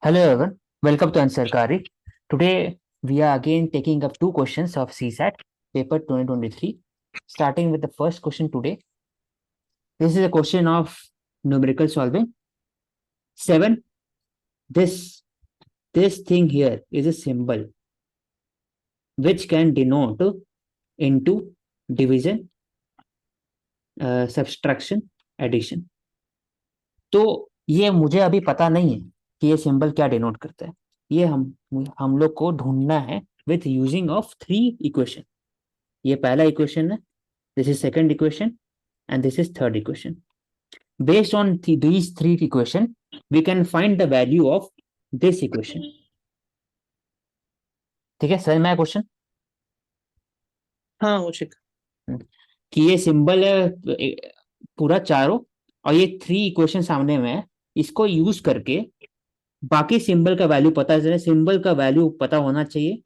Hello everyone, welcome to Answer Kari. Today we are again taking up two questions of CSAT paper 2023. Starting with the first question today. This is a question of numerical solving. 7. This thing here is a symbol which can denote into division, subtraction, addition. तो ये मुझे अभी पता नहीं है कि ये symbol क्या डिनोट करता है। ये हम लोग को ढूंढना है with using of three equation. ये पहला इक्वेशन है, this is second equation and this is third equation. Based on these three equation we can find the value of this equation. ठीक है, सर मैं क्वेश्चन हाँ उचित। कि ये सिंबल है पूरा चारों, और ये थ्री इक्वेशन सामने में है। इसको यूज करके बाकी सिंबल का वैल्यू पता चले, सिंबल का वैल्यू पता होना चाहिए,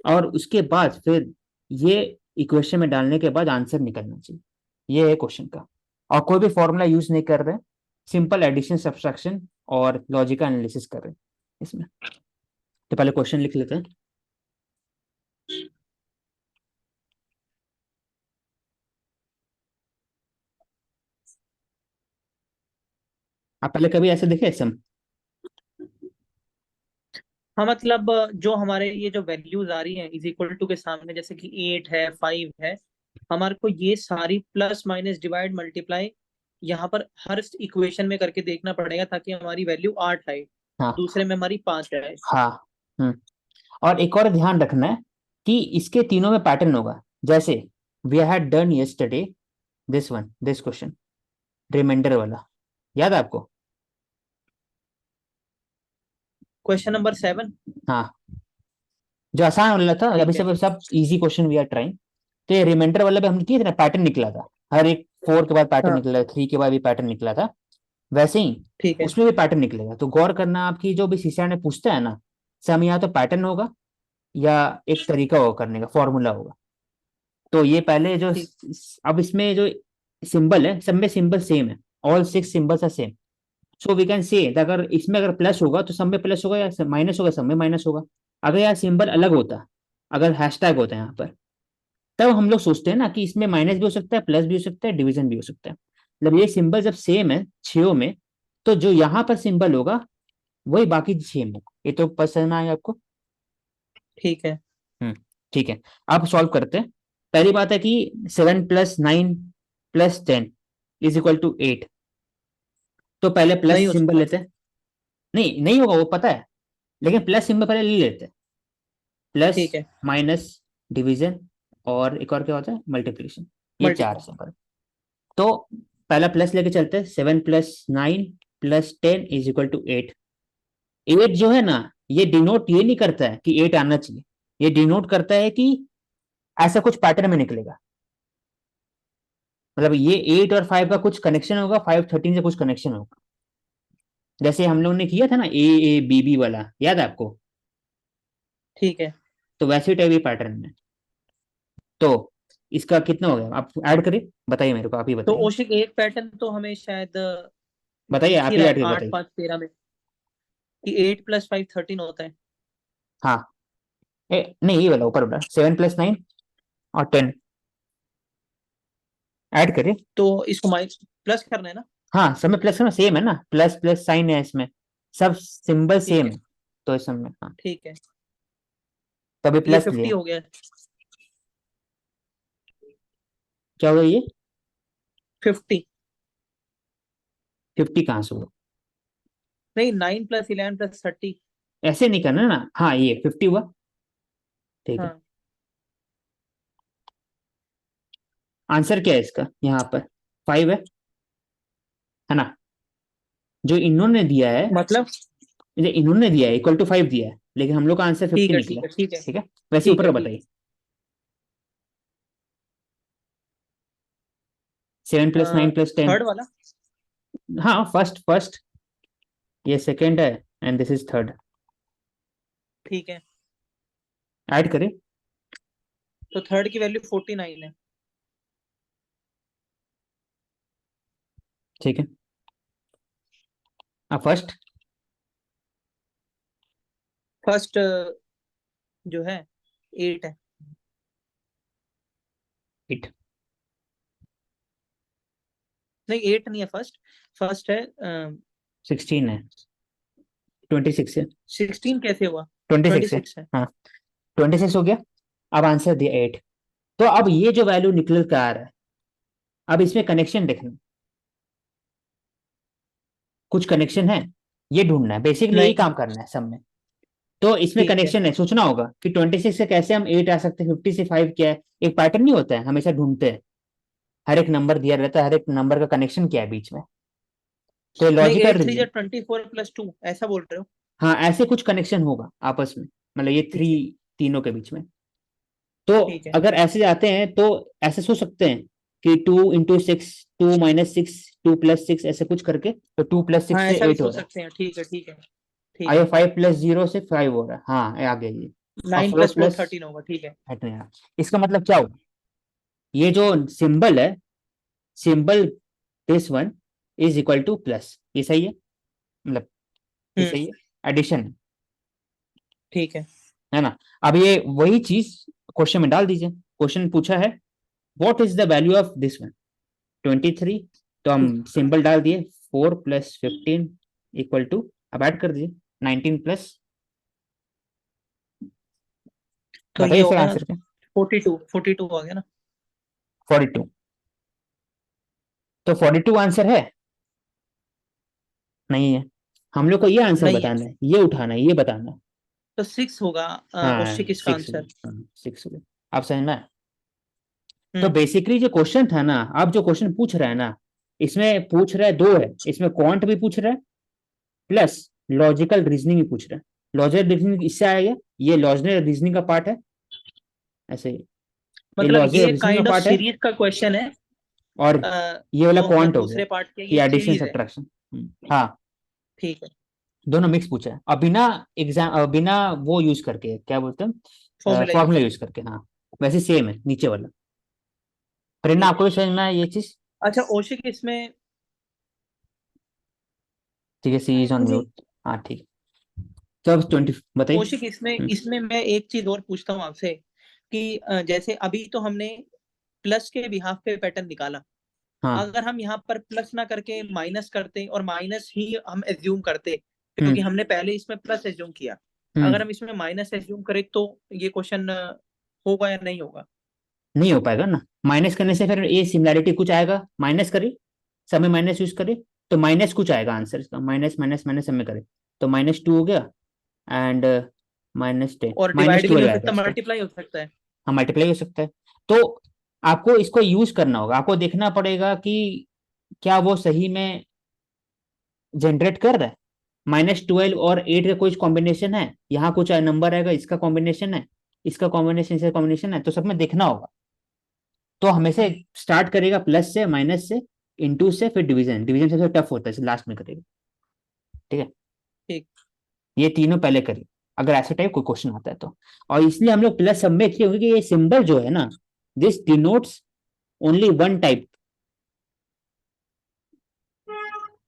और उसके बाद फिर ये इक्वेशन में डालने के बाद आंसर निकलना चाहिए। ये है क्वेश्चन का, और कोई भी फॉर्मूला यूज नहीं कर रहे, सिंपल एडिशन सब्सट्रैक्शन और लॉजिकल एनालिसिस कर रहे हैं इसमें। तो पहले क्वेश्चन लिख लेते हैं। आप पहले कभी ऐसे देखे सम? हाँ मतलब जो हमारे ये जो वैल्यूज आ रही हैं इज इक्वल टू के सामने, जैसे कि 8 है, 5 है, हमारे को ये सारी प्लस माइनस डिवाइड मल्टीप्लाई यहाँ पर हर इक्वेशन में करके देखना पड़ेगा ताकि हमारी वैल्यू 8 आए, हाँ दूसरे में हमारी 5 आए। हाँ। हम्म। और एक और ध्यान रखना है कि इसके तीनों में पैटर्न होगा। जैसे we had done yesterday this question, remainder वाला, याद है आपको? Question number 7। हाँ, जो आसान वाला था। अभी ठीक है। सब easy question we are trying. तो ये रिमाइंडर वाला भी हमने किया था ना, पैटर्न निकला था। हर एक 4 के बाद पैटर्न हाँ निकला था, 3 के बाद भी पैटर्न निकला था। वैसे ही ठीक है। उसमें भी पैटर्न निकलेगा। तो गौर करना, आपकी जो भी सीसीआर ने पूछता है ना, सम या तो पैटर्न होगा या एक तरीका होगा करने का, फॉर्मूला होगा। तो ये पहले जो ठीक। अब इसमें जो सिंबल है, सब में सिंबल सेम है, all 6 symbols are same. So we can say अगर इसमें अगर प्लस होगा तो सब में प्लस होगा, या माइनस होगा सब में माइनस होगा। अगर यार सिंबल अलग होता, अगर हैशटैग होता है यहाँ पर, तब हम लोग सोचते हैं ना कि इसमें माइनस भी हो सकता है, प्लस भी हो सकता है, डिवीजन भी हो सकता है। मतलब ये सिंबल जब सेम है छो में, तो जो यहाँ पर सिंबल होगा वही बाकी छह में। ये तो पसंद आया आपको? ठीक है। हम्म। ठीक है, अब सॉल्व करते हैं। पहली बात है कि 7 + 9 + 10 इज इक्वल टू 8। तो पहले नहीं प्लस हो सिंबल सकता। लेते हैं। नहीं, नहीं होगा वो पता है, लेकिन प्लस सिंबल पहले ले लेते हैं। प्लस, ठीक है। माइनस, डिवीजन, और एक और क्या होता है, मल्टीप्लिकेशन। ये चार मल्टीप्लाई। सिंबल। तो पहला प्लस लेके चलते हैं। 7 + 9 + 10 इज इक्वल टू 8। 8 जो है ना, ये डिनोट ये नहीं करता है कि 8 आना चाहिए। ये डिनोट करता है कि ऐसा कुछ पैटर्न में निकलेगा। मतलब ये 8 और 5 का कुछ कनेक्शन होगा, 5 13 से कुछ कनेक्शन होगा। जैसे हम लोग ने किया था ना ए बी वाला, याद है आपको? ठीक है। तो वैसे टाइप ये पैटर्न में। तो इसका कितना हो गया, आप ऐड करिए, बताइए मेरे को, आप ही तो बताइए। ओशिक एक पैटर्न तो हमें शायद बताइए, दिख आप ही ही रहा ऐड है करिए, 8 बताइए। 5 13 में, कि 8 + 5 13 होता है। हाँ, नहीं ये वाला ऊपर वाला 7 + 9 और 10 ऐड करिए। तो इसको माइनस प्लस करना है ना। हाँ, सब में प्लस है ना, सेम है ना, प्लस प्लस साइन है इसमें, सब सिंबल ठीक सेम है। है। तो इस सब में हाँ, ठीक है। तभी ये प्लस 50 लिए। हो गया। क्या हुआ ये? 50। 50 कहाँ से हुआ? नहीं, 9 + 11 + 30। ऐसे नहीं करना ना, हाँ ये 50 हुआ। ठीक है, हाँ। आंसर क्या है इसका यहाँ पर? 5 है ना? जो इन्होंने दिया है, मतलब। जो इन्होंने दिया है इक्वल टू 5 दिया है, लेकिन हम लोग का आंसर 50 ठीक है। निकला। ठीक है। ठीक है। ठीक है, वैसे ठीक ऊपर है। का ठीक है। बताइए। 7 + 9 + 10। थर्ड वाला। हाँ, फर्स्ट फर्स्ट, ये सेकेंड है एंड दिस इज थर्ड। ठीक है। ऐड करें। तो थर्ड की वैल्यू 49 है। ठीक है, अब फर्स्ट फर्स्ट जो है 8 है। 8 नहीं 8 नहीं है फर्स्ट, फर्स्ट है 16 है, 26 है, 16 कैसे हुआ? 26 है। 26 है। हाँ 26 हो गया। अब आंसर दिया 8। तो अब ये जो वैल्यू निकल कर आ रहा है, अब इसमें कनेक्शन देखना, कुछ कनेक्शन है, ये ढूंढना है, बेसिकली यही नहीं। काम करना है सब में। तो इसमें ठीक है। कनेक्शन है, सोचना होगा कि 26 से कैसे हम 8 आ सकते हैं, 50 से 5 क्या है, एक पैटर्न नहीं होता है, हमेशा ढूंढते हैं। हर एक नंबर दिया रहता है, हर एक नंबर का कनेक्शन क्या है बीच में, तो नहीं लॉजिकल 8 3 रीजन। 24 + 2 ऐसा बोल रहे हो? हाँ ऐसे कुछ कनेक्शन होगा आपस में, मतलब ये थ्री ठीक है। तीनों के बीच में। तो ठीक है। अगर ऐसे जाते हैं तो ऐसे सोच सकते हैं कि 2 × 6, 2 - 6, 2 + 6, ऐसे कुछ करके, तो 2 + 6 हाँ से ऐसा भी 8 हो सोच रहा है। सकते हैं, ठीक है ठीक है। ठीक आइए है। 5 + 0 से 5 हो रहा है, हाँ ये आ गया ये। और 9 फोर + 4 प्लस 13 होगा, ठीक है। हटने, इसका मतलब क्या होगा, ये जो सिंबल है, symbol this one is equal two plus, ये सही है, मतलब ये हम्म। सही है, एडिशन ठीक है। है ना। अब ये वही चीज क्वेश्चन में डाल दीजिए। क्वेश्चन पूछा है what is the value of this one, 23, तो हम सिंबल डाल दिए, 4 + 15 इक्वल टू, अब ऐड कर दीजिए 19 प्लस, तो ये बताइए हो सर गया आंसर क्या। 42 आ गया ना? 42, तो 42 आंसर है, नहीं है। हम लोग को ये आंसर नहीं है। बताना है, ये उठाना है, ये बताना है। तो 6 होगा हाँ औशिक इसका 6 हो आंसर। गया, 6 हो गया। आप समझ में आया? तो हम्म। बेसिकली जो क्वेश्चन था ना, आप जो क्वेश्चन पूछ रहे हैं ना, इसमें पूछ रहा है दो है, इसमें क्वांट भी पूछ रहा है, प्लस लॉजिकल रीजनिंग भी पूछ रहा है। लॉजिकल रीजनिंग इससे आएगा, ये लॉजिकल रीजनिंग का पार्ट है, ऐसे ही ये मतलब लॉजिकल ये रीजनिंग का काइंड ऑफ पार्ट है, सीरीज का क्वेश्चन है। और ये वाला जो हम क्वांट लोग हो गया दूसरे पार्ट के, कि ये एडिशन सीरीज है। सब्ट्रैक्शन। हाँ ठीक है। दोनों मिक्स पूछा है, और बिना एग्जाम, बिना वो यूज करके, क्या बोलते हैं, फॉर्मूला फॉर्मूला यूज। यूज करके, हाँ वैसे सेम है नीचे वाला। प्रेरणा ठीक आपको है। भी समझ में आया ये चीज? अच्छा औशिक इसमें। ठीक है, सी इज ऑन म्यूट। हाँ ठीक है, तो अब 20 बताइए। औशिक इसमें हम्म, इसमें मैं एक चीज और पूछता हूँ आपसे कि जैसे अभी तो हमने प्लस के बिहाफ पे पैटर्न निकाला। हाँ। अगर हम यहाँ पर प्लस ना करके माइनस करते और माइनस ही हम एज्यूम करते, क्योंकि हम्म हमने पहले इसमें प्लस एज्यूम किया। अगर हम्म हम इसमें माइनस एज्यूम करें तो ये क्वेश्चन होगा या नहीं होगा? नहीं हो पाएगा ना, माइनस करने से फिर ये सिमिलैरिटी कुछ आएगा, माइनस करिए, सब में माइनस यूज करिए, तो माइनस कुछ आएगा आंसर इसका, माइनस माइनस माइनस सब में करें, तो -2 हो गया, एंड -10, और डिवाइड भी नहीं -12 हो आएगा सकता, इसका। मल्टीप्लाई हो सकता है। हाँ मल्टीप्लाई हो सकता है। तो आपको इसको यूज करना होगा, आपको देखना पड़ेगा कि क्या वो सही में जनरेट कर रहा है। -12 और 8 का कुछ कॉम्बिनेशन है, यहाँ कुछ नंबर आएगा, इसका कॉम्बिनेशन है, इसका कॉम्बिनेशन, इसका कॉम्बिनेशन है, तो सब में देखना होगा। तो हमेशा स्टार्ट करेगा प्लस से, माइनस से, इंटू से, फिर डिवीजन, डिवीजन सबसे टफ होता है, लास्ट में करेगा। ठीक है, ठीक। ये तीनों पहले करिए, अगर ऐसे टाइप कोई क्वेश्चन आता है तो। और इसलिए हम लोग प्लस सब में इसलिए, क्योंकि ये सिंबल जो है ना, this denotes only one type.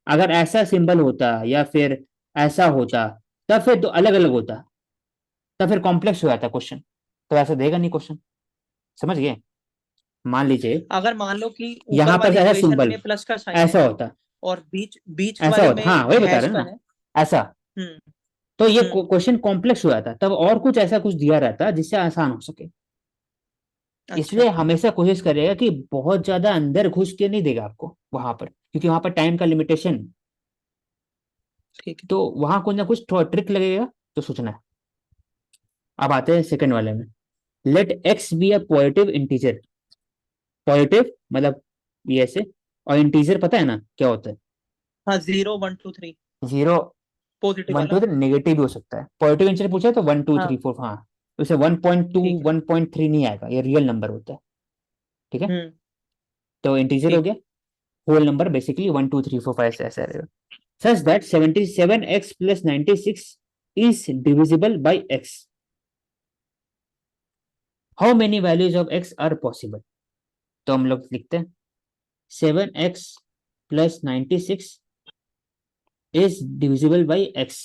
अगर ऐसा सिंबल होता या फिर ऐसा होता, तब फिर तो अलग अलग होता, तब फिर कॉम्प्लेक्स हो जाता क्वेश्चन, तो ऐसा देगा नहीं क्वेश्चन, समझ गए। मान लीजिए अगर मान लो कि ऊपर यहां पर वाली ऐसा इक्वेशन सिंबल, में प्लस का साइन है ऐसा होता, और बीच बीच ऐसा वाले होता, हाँ में वही बता हैश रहे हैं का ना, है। ऐसा, हम्म। तो ये हम्म। क्वेश्चन कॉम्प्लेक्स हो जाता तब, और कुछ ऐसा कुछ दिया रहता जिससे आसान हो सके। अच्छा। इसलिए हमेशा कोशिश करेगा कि बहुत ज्यादा अंदर घुस के नहीं देगा आपको वहां पर, क्योंकि वहां पर टाइम का लिमिटेशन, ठीक है। तो वहां कुछ ना कुछ थोड़ा ट्रिक लगेगा, तो सोचना है। अब आते हैं सेकंड वाले में, let x be a positive integer, positive मतलब ये ऐसे, और इंटीजर पता है ना क्या होता है, हाँ 0 1 2 3 जीरो, पॉजिटिव 1 2 वाला। 3 नेगेटिव भी हो सकता है, पॉजिटिव इंटीजर पूछा है तो 1 2 3 हाँ 4, हाँ, उसे 1.2 ठीक है। 1.3 नहीं आएगा, ये रियल नंबर होता है। ठीक है, हम्म। तो इंटीजर हो ठीक। गया, होल नंबर बेसिकली 1 2 3 4 5 से ऐसा रहेगा, such that 77x plus 96 is divisible by x. How many values of x are possible? तो हम लोग लिखते हैं 7x plus 96 is divisible by x.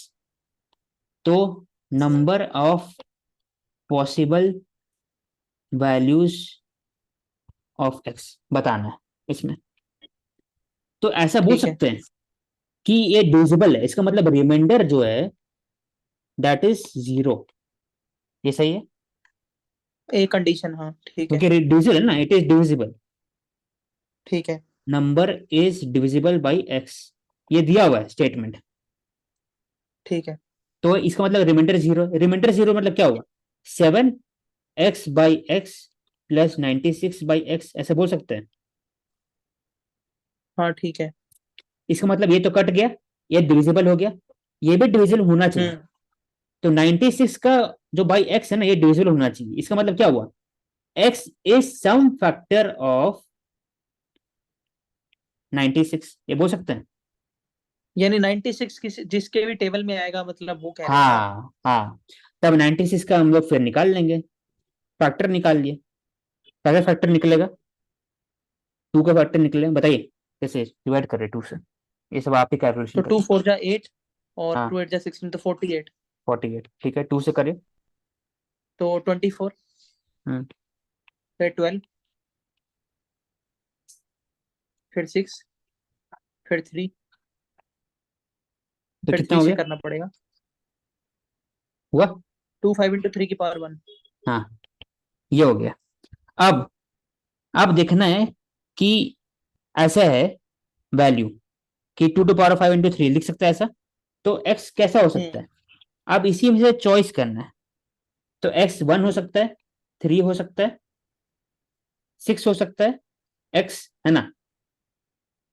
तो number of possible values of x बताना है इसमें। तो ऐसा बोल ठीक है, सकते हैं कि ये डिविजिबल है, इसका मतलब रिमाइंडर जो है दैट इज जीरो। ये सही है, एक कंडीशन, हाँ ठीक है। क्योंकि डिविजिबल है ना, इट इज डिविजिबल। ठीक है। Number is divisible by x, ये दिया हुआ है स्टेटमेंट। ठीक है। तो इसका मतलब रिमाइंडर जीरो, रिमाइंडर जीरो मतलब क्या होगा, 7x/x प्लस 96/x, ऐसे बोल सकते हैं। हाँ ठीक है। इसका मतलब ये तो कट गया, ये डिविजिबल हो गया, ये भी डिविजिबल होना चाहिए। हम्म। तो 96 का जो बाई एक्स है ना, ये डिविजिबल होना चाहिए। इसका मतलब क्या हुआ, x is some factor of 96, ये बोल सकते हैं। यानी 96 जिसके भी टेबल में आएगा, मतलब वो कह रहे हो ना आप? हाँ हाँ, तब 96 का हम लोग फिर निकाल लेंगे, फैक्टर निकाल लिए। पहले फैक्टर निकलेगा, टू का फैक्टर निकले, बताइए कैसे डिवाइड कर रहे टू से, ये सब आप ही कैलकुलेशन तो टू करिए। फोर जा 8, और हाँ, 2 8 जा 16, तो 48। 48 ठीक है, टू से करिए। तो 24, हम्म, फिर 12, फिर 6, फिर 3, तो फिर कितना 3 हो से गया, करना पड़ेगा। हुआ। 5 × 3 की पावर 1। हाँ, ये हो गया। अब अब देखना है कि ऐसा है वैल्यू कि 2⁵ लिख सकता है ऐसा, तो एक्स कैसा हो सकता हम्म। है। अब इसी में से चॉइस करना है, तो एक्स 1 हो सकता है, 3 हो सकता है, 6 हो सकता है, एक्स, है ना।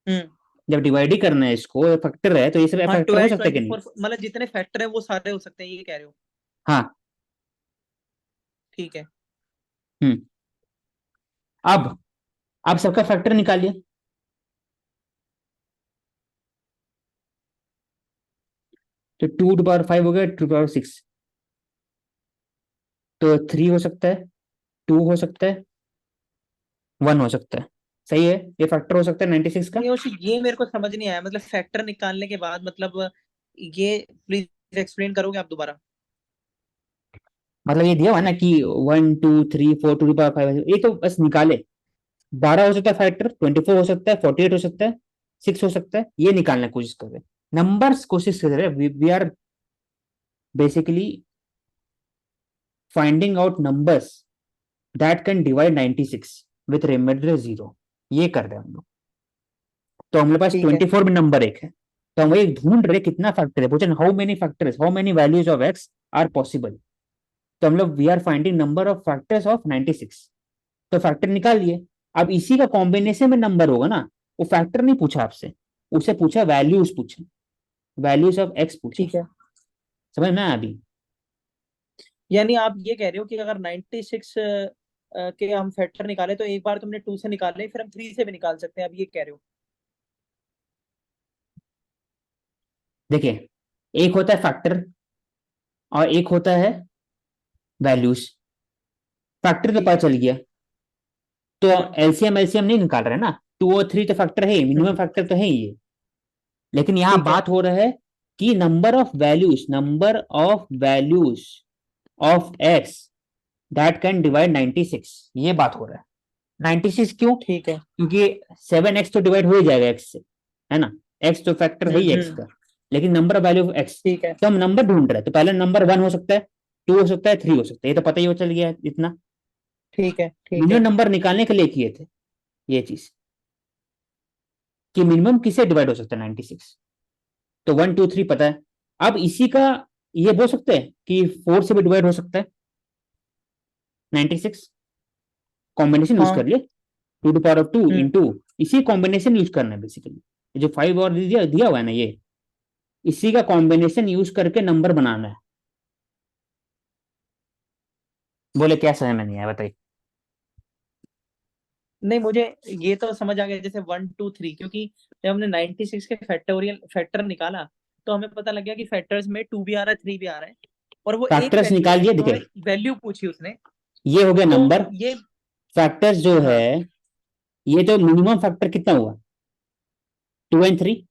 हम्म। जब डिवाइड ही करना है इसको, फैक्टर है तो ये सब हाँ, फैक्टर हो 12 सकता है कि नहीं। 24, मतलब जितने फैक्टर है वो सारे हो सकते हैं, ये कह रहे हो? हाँ। ठीक है। हम्म। अब आप सबका फैक्टर निकालिए। तो 2⁵ हो गया, 2⁵, तो 3 हो सकता है, 2 हो सकता है, 1 हो सकता है। सही है, ये फैक्टर हो सकता है 96 का। नहीं, उसी ये मेरे को समझ नहीं आया, मतलब फैक्टर निकालने के बाद मतलब ये प्लीज एक्सप्लेन करोगे आप दोबारा? मतलब ये दिया हुआ है ना कि 1 2 3 4 2⁵ ये तो बस निकाले। 12 हो सकता है फैक्टर, 24 हो सकता है, 48 हो सकता है, 6 हो सकता है, ये निकालने की कोशिश कर रहे हैं। नंबर्स कोशिश कर रहे हैं, we are basically finding out numbers that can divide 96 with remainder zero, ये कर रहे हैं हम लोग। तो हमारे पास ठीक है। 24 में नंबर एक है, तो हम वही ढूंढ रहे कितना फैक्टर है, पूछे how many factors, how many values of x are possible. तो हम लोग we are finding number of factors of 96, तो फैक्टर निकाल लिए। अब इसी का कॉम्बिनेशन में नंबर होगा ना, वो फैक्टर नहीं पूछा आपसे, उसे पूछा वैल्यूज, पूछा वैल्यूज ऑफ एक्स पूछा। ठीक है। समझ में आया अभी। यानी आप ये कह रहे हो कि अगर 96 के हम फैक्टर निकाले, तो एक बार तुमने 2 से निकाले, फिर हम 3 से भी निकाल सकते हैं, अब ये कह रहे हो? देखिए, एक होता है फैक्टर और एक होता है वैल्यूज। फैक्टर तो ठीक पता है। चल गया, तो हम्म। एलसीएम एलसीएम नहीं निकाल रहे ना, 2 और 3 तो फैक्टर है, मिनिमम हम्म। फैक्टर तो है ही ये। लेकिन यहाँ ठीक है। बात हो रहा है कि number of values of x that can divide 96, ये बात हो रहा है। 96 क्यों, ठीक है। क्योंकि 7x तो डिवाइड हो ही जाएगा एक्स से, है ना, एक्स तो फैक्टर है ही एक्स हम्म। का। लेकिन number of value of x, ठीक है। तो हम नंबर ढूंढ रहे हैं, तो पहले नंबर 1 हो सकता है, 2 हो सकता है, 3 हो सकता है, ये तो पता ही हो चल गया है इतना। ठीक है। ठीक मिनिमम है। नंबर निकालने के लिए किए थे ये चीज, कि मिनिमम किसे डिवाइड हो सकता है 96, तो 1 2 3 पता है। अब इसी का ये बोल सकते हैं कि 4 से भी डिवाइड हो सकता है 96, कॉम्बिनेशन यूज हाँ। कर लिए, 2⁵ हम्म। इंटू, इसी कॉम्बिनेशन यूज करना है बेसिकली। जो 5 और दिया दिया हुआ है ना, ये इसी का कॉम्बिनेशन यूज करके नंबर बनाना है। बोले क्या समझ में नहीं आया, बताइए। नहीं, मुझे ये तो समझ आ गया, जैसे 1 2 3, क्योंकि जब हमने 96 के फैक्टोरियल फैक्टर निकाला, तो हमें पता लग गया कि फैक्टर्स में 2 भी आ रहा है, 3 भी आ रहा है, और वो एक फैक्टर्स वैल्यू निकाल है दिए, जो हमें देखिए वैल्यू पूछी उसने। ये हो गया तो नंबर। ये, फैक्टर्स जो है, हाँ ये तो मिनिमम फैक्टर कितना हुआ, 2 और 3,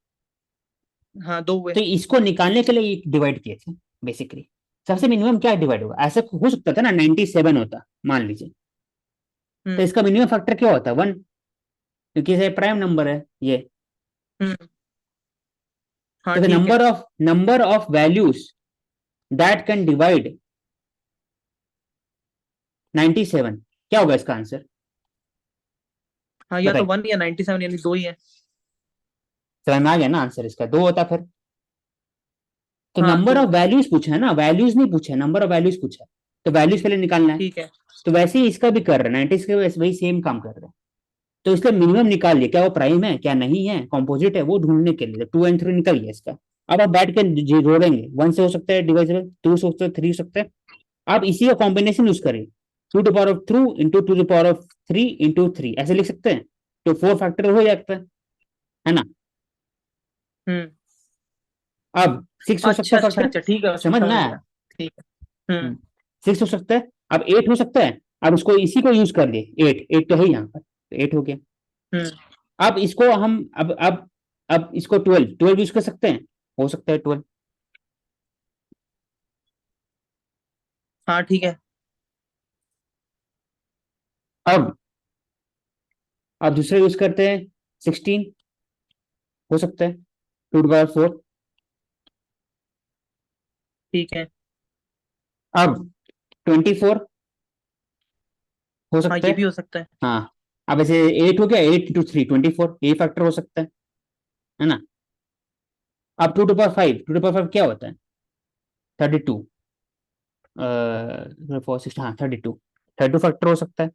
हाँ, 2 हुए। तो इसको निकालने के लिए डिवाइड किए थे बेसिकली। सबसे मिनिमम क्या डिवाइड होगा, ऐसा हो सकता था ना 97 होता मान लीजिए, तो हम्म इसका मिनिमम फैक्टर क्या होता, 1, क्योंकि ये प्राइम नंबर है ये। हम्म हाँ तो ठीक है। Number of values that can divide 97, क्या होगा इसका आंसर, हाँ, या तो बताइए। 1 या 97, यानी दो ही है। समझ में आ गया ना आंसर, इसका 2 होता फिर। तो हाँ, नंबर दो। ऑफ वैल्यूज पूछा है ना, वैल्यूज नहीं पूछा है, नंबर ऑफ वैल्यूज पूछा है, तो वैल्यूज पहले निकालना है। ठीक है। तो वैसे ही इसका भी कर रहे हैं, 90 के वही सेम काम कर रहे हैं। तो इसलिए मिनिमम निकाल लिया, क्या वो प्राइम है क्या नहीं है, कॉम्पोजिट है, वो ढूंढने के लिए 2 एंड 3 निकल गया इसका। अब आप बैठ के जोड़ेंगे, 1 से हो सकता है डिवाइजेबल, 2 से हो सकता है, 3 हो सकता है। आप इसी का कॉम्बिनेशन यूज करिए, 2 टू पावर ऑफ 3 इंटू 3 ऐसे लिख सकते हैं, तो 4 फैक्टर हो जाता है ना। हम्म अब 6 हो सकता अच्छा है अच्छा फैक्टर, अच्छा, ठीक है, उसको समझ समझ ना। गया। ठीक है। 6 हो सकता है, अब 8 हो सकता है। अब इसको इसी को यूज कर लिए, 8 8 तो है यहाँ पर, तो 8 हो गया। हम्म अब इसको हम अब इसको 12 यूज कर सकते हैं, हो सकता है 12। हाँ ठीक है। अब अब दूसरे यूज करते हैं, 16 हो सकता है, 2 टू पावर 4। ठीक है। अब 24 हो हाँ, सकता ये है। भी हो सकता है। हाँ, अब ऐसे 8 हो गया, 8 इंटू 3 24, ये फैक्टर हो सकता है ना। अब 2 टू पावर 5 क्या होता है, 32, 4 6, हाँ 32 फैक्टर हो सकता है,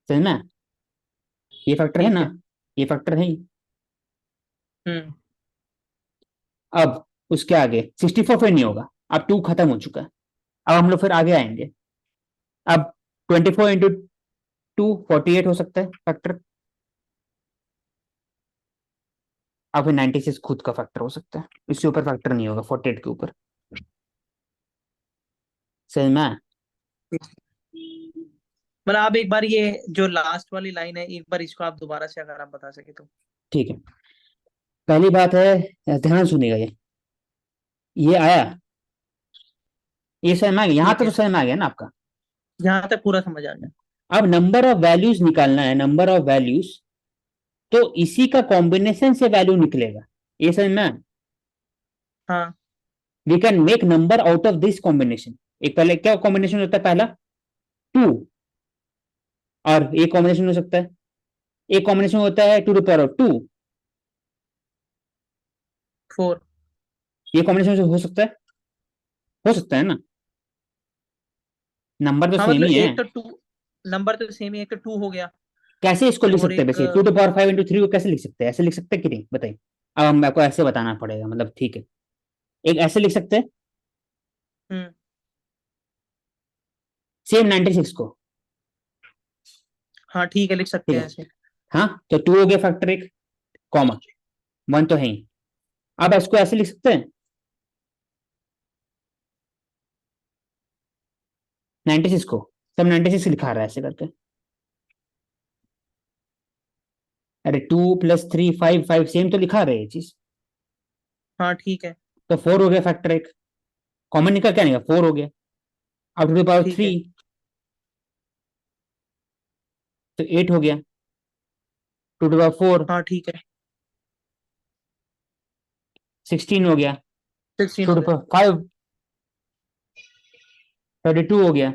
समझ में। ये फैक्टर है ठीक ना, है। ये फैक्टर है ही। हम्म अब उसके आगे 64 फिर नहीं होगा, अब 2 खत्म हो चुका है। अब हम लोग फिर आगे आएंगे। अब 24 इंटू 2 48 हो सकता है फैक्टर। अब फिर 96 खुद का फैक्टर हो सकता है, इसके ऊपर फैक्टर नहीं होगा 48 के ऊपर, समझ में आया? मतलब आप एक बार ये जो लास्ट वाली लाइन है, एक बार इसको आप दोबारा से अगर आप बता सके तो। ठीक है, पहली बात है, ध्यान सुनिएगा, ये आया, ये समझ में आ गया, यहां ठीक तक तो है, समझ में आ गया ना आपका। यहाँ तक पूरा समझ आ गया। अब नंबर ऑफ वैल्यूज निकालना है, नंबर ऑफ वैल्यूज, तो इसी का कॉम्बिनेशन से वैल्यू निकलेगा, ये समझ में आया? हाँ। We can make number out of this combination. एक पहले क्या कॉम्बिनेशन होता है, पहला 2, और एक कॉम्बिनेशन हो सकता है, एक कॉम्बिनेशन होता है 2 टू पावर ऑफ 2, 4। ये कॉम्बिनेशन हो सकता है ना, नंबर तो हाँ, सेम मतलब ही है। एक तो 2, नंबर तो सेम ही, एक तो 2 हो गया। कैसे इसको लिख और सकते हैं, एक वैसे 2 टू पावर 5 इंटू 3 को कैसे लिख सकते हैं, ऐसे लिख सकते हैं कि नहीं बताइए। अब हम आपको ऐसे बताना पड़ेगा, मतलब ठीक है, एक ऐसे लिख सकते हैं, हम्म सेम 96 को। हाँ ठीक है, लिख ठीक सकते हैं है, ऐसे। हाँ, तो 2 हो गया फैक्टर एक, कॉमा 1 तो है ही। अब इसको ऐसे लिख सकते हैं, 96 को, सब 96 लिखा रहा है ऐसे करके। अरे 2 + 3 5 5 सेम तो लिखा रहे ये चीज। हाँ ठीक है। तो 4 हो गया फैक्टर एक, कॉमन निकल क्या निकला, 4 हो गया। अब 2 टू पावर 3, ठीक है। तो 8 हो गया, 2 टू पावर 4 हाँ ठीक है। 16 हो गया, 16 टू हो टू गया। पावर 5 32 हो गया,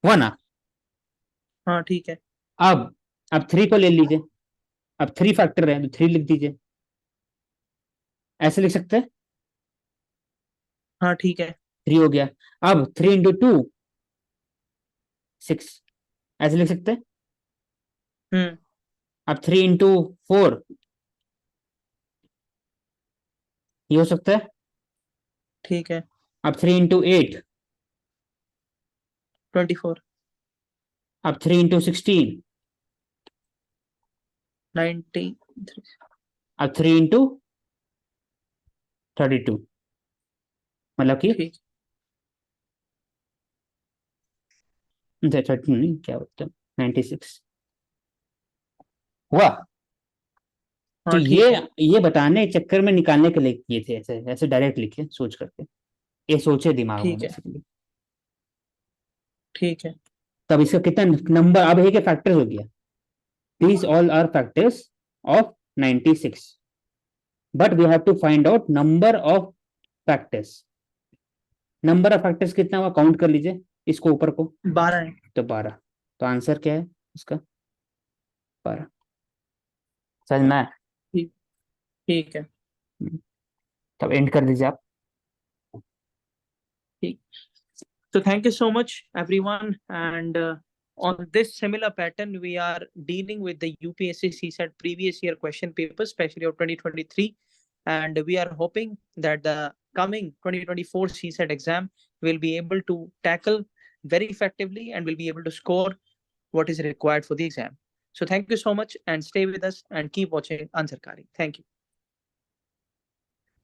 हुआ ना। हाँ ठीक है। अब अब 3 को ले लीजिए, अब 3 फैक्टर है तो 3 लिख दीजिए, ऐसे लिख सकते हैं, हाँ ठीक है। 3 हो गया। अब 3 इंटू 2 6, ऐसे लिख सकते हैं। हम्म अब 3 इंटू 4, ये हो सकता है। ठीक है। अब 3 इंटू 8, 24। अब 3 इंटू 16, 93। अब 3 इंटू 32, मतलब कि ठीक। 13 नहीं, क्या बोलते हैं, 96 हुआ। तो हाँ ये ठीक है। ये बताने के चक्कर में निकालने के लिए किए थे, ऐसे ऐसे डायरेक्ट लिखे सोच करके, ये सोचे दिमाग में ठीक है, बेसिकली। ठीक है। तब इसका कितना नंबर, अब एक फैक्टर्स हो गया, these all are factors of 96, but we have to find out number of factors। Number of factors कितना हुआ, काउंट कर लीजिए इसको ऊपर को। 12 है। तो 12। तो आंसर क्या है इसका, 12। समझ में आया? ठीक, ठीक है। तब एंड कर दीजिए आप। ठीक। So thank you so much, everyone. And on this similar pattern, we are dealing with the UPSC CSAT previous year question papers, especially of 2023. And we are hoping that the coming 2024 CSAT exam will be able to tackle very effectively and will be able to score what is required for the exam. So thank you so much and stay with us and keep watching Ansarkari. Thank you.